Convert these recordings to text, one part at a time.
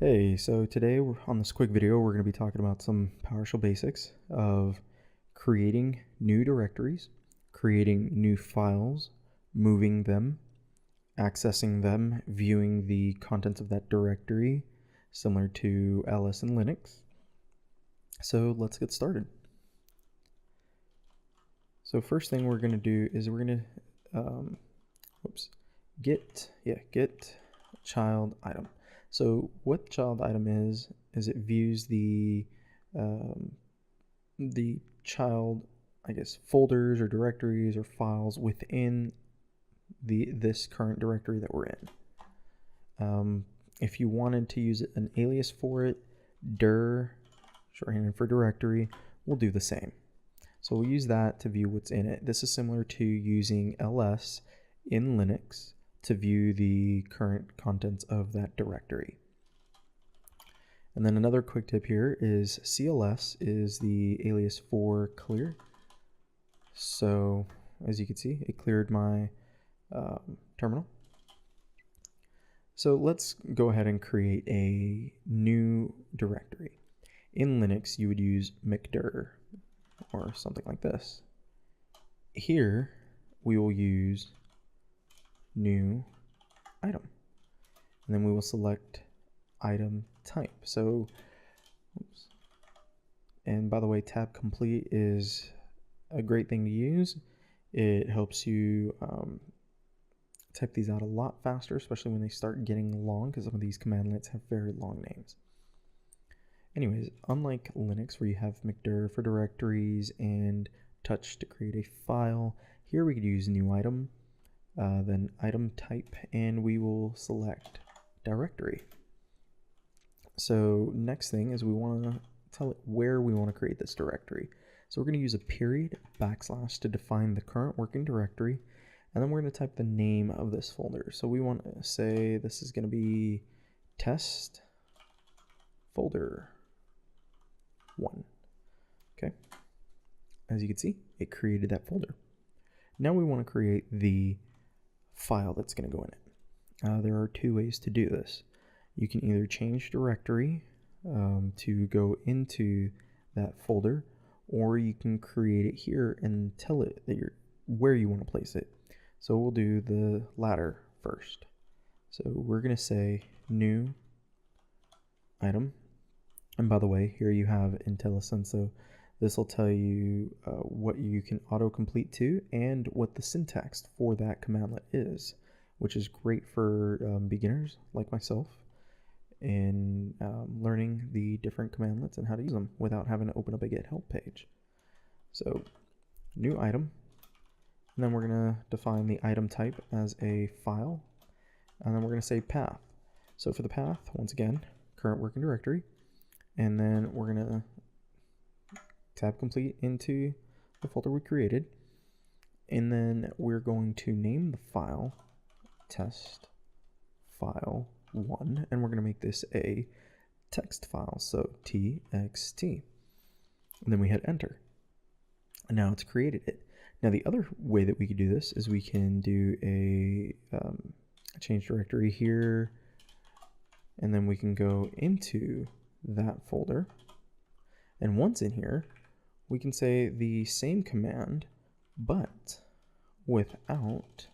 Hey, so today on this quick video, we're going to be talking about some PowerShell basics of creating new directories, creating new files, moving them, accessing them, viewing the contents of that directory, similar to LS and Linux. So let's get started. So first thing we're going to do is we're going to get child item. So what child item is it views the child, folders or directories or files within this current directory that we're in. If you wanted to use an alias for it, dir, shorthand for directory, will do the same. So we'll use that to view what's in it. This is similar to using ls in Linux to view the current contents of that directory. And then another quick tip here is CLS is the alias for clear. So as you can see, it cleared my terminal. So let's go ahead and create a new directory. In Linux, you would use mkdir or something like this. Here, we will use new item, and then we will select item type. So and by the way, tab complete is a great thing to use. It helps you type these out a lot faster, especially when they start getting long, because some of these commandlets have very long names. Anyways, unlike Linux where you have mkdir for directories and touch to create a file, here we could use new item, then item type, and we will select directory. So next thing is we want to tell it where we want to create this directory. So we're going to use a period / to define the current working directory, and then we're going to type the name of this folder. So we want to say this is going to be test folder 1. Okay. As you can see, it created that folder. Now we want to create the file that's going to go in it. There are two ways to do this. You can either change directory to go into that folder, or you can create it here and tell it that where you want to place it. So we'll do the latter first. So we're going to say new item. And by the way, here you have IntelliSense, so this will tell you what you can autocomplete to and what the syntax for that commandlet is, which is great for beginners like myself in learning the different commandlets and how to use them without having to open up a Get Help page. So new item, and then we're going to define the item type as a file, and then we're going to say path. So for the path, once again, current working directory, and then we're going to tab complete into the folder we created, and then we're going to name the file test file 1, and we're going to make this a text file, so txt, and then we hit enter, and now it's created it. Now the other way that we could do this is we can do a change directory here, and then we can go into that folder, and once in here we can say the same command but without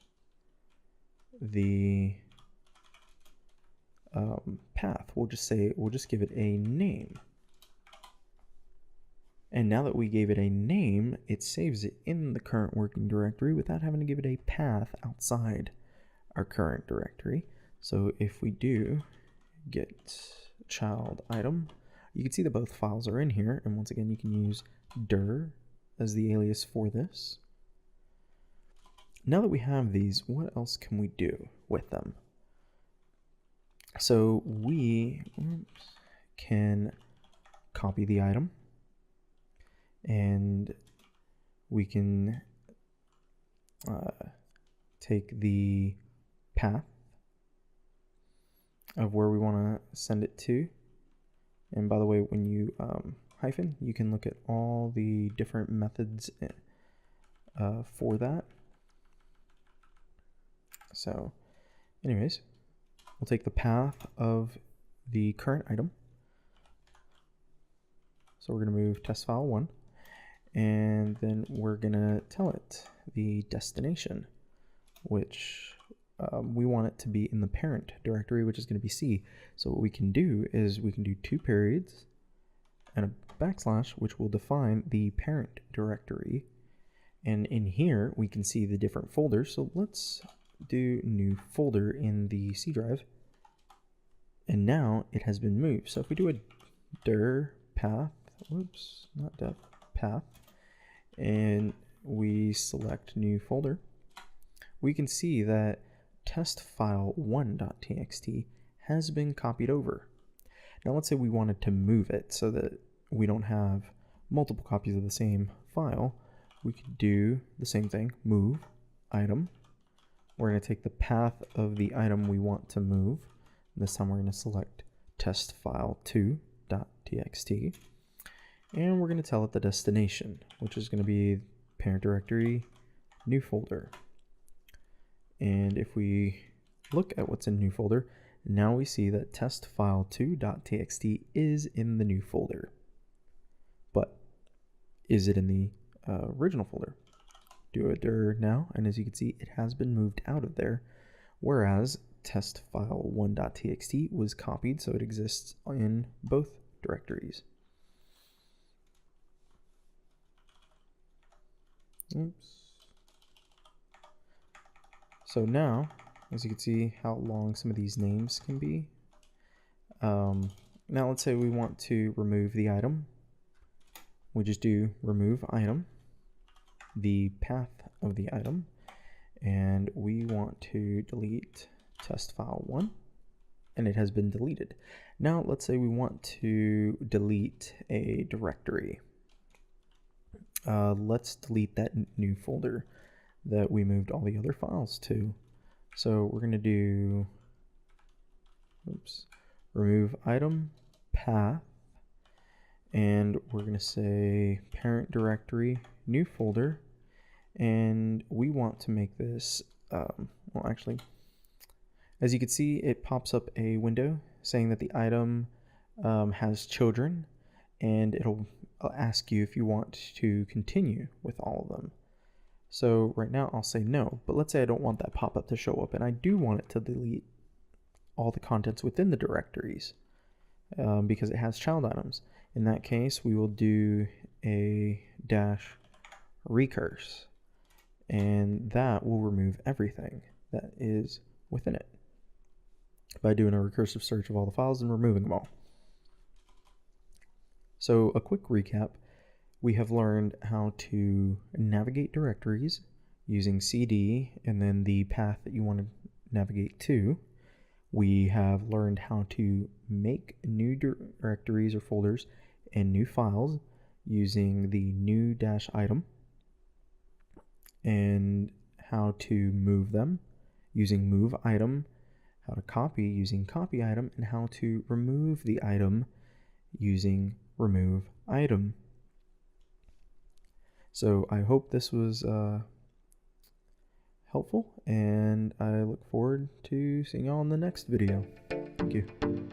the path. We'll just give it a name, and now that we gave it a name, it saves it in the current working directory without having to give it a path outside our current directory. So if we do get child item, you can see that both files are in here, and once again you can use dir as the alias for this. Now that we have these, what else can we do with them? So we can copy the item, and we can take the path of where we want to send it to. And by the way, when you hyphen, you can look at all the different methods for that. So anyways, we'll take the path of the current item. So we're going to move test file 1, and then we're going to tell it the destination, which we want it to be in the parent directory, which is going to be C. So what we can do is we can do 2 periods and a backslash, which will define the parent directory. And in here, we can see the different folders. So let's do new folder in the C drive. And now it has been moved. So if we do a dir path, whoops, not def, path, and we select new folder, we can see that test file 1.txt has been copied over. Now let's say we wanted to move it so that we don't have multiple copies of the same file. We could do the same thing, move item. We're going to take the path of the item we want to move. This time we're going to select test file 2.txt, and we're going to tell it the destination, which is going to be parent directory, new folder. And if we look at what's in new folder, now we see that test file 2.txt is in the new folder. But is it in the original folder? Do a dir now, and as you can see, it has been moved out of there, whereas test file 1.txt was copied, so it exists in both directories. Oops. So now, as you can see how long some of these names can be. Now let's say we want to remove the item. We just do remove item, the path of the item, and we want to delete test file 1, and it has been deleted. Now let's say we want to delete a directory. Let's delete that new folder that we moved all the other files to. So we're going to do, oops, remove item path, and we're going to say parent directory, new folder, and we want to make this, well actually, as you can see, it pops up a window saying that the item has children, and it'll ask you if you want to continue with all of them. So right now I'll say no, but let's say I don't want that pop-up to show up, and I do want it to delete all the contents within the directories because it has child items. In that case, we will do a -recurse, and that will remove everything that is within it by doing a recursive search of all the files and removing them all. So a quick recap, we have learned how to navigate directories using CD and then the path that you want to navigate to. We have learned how to make new directories or folders and new files using the new -item, and how to move them using move item, how to copy using copy item, and how to remove the item using remove item. So I hope this was helpful, and I look forward to seeing y'all in the next video. Thank you.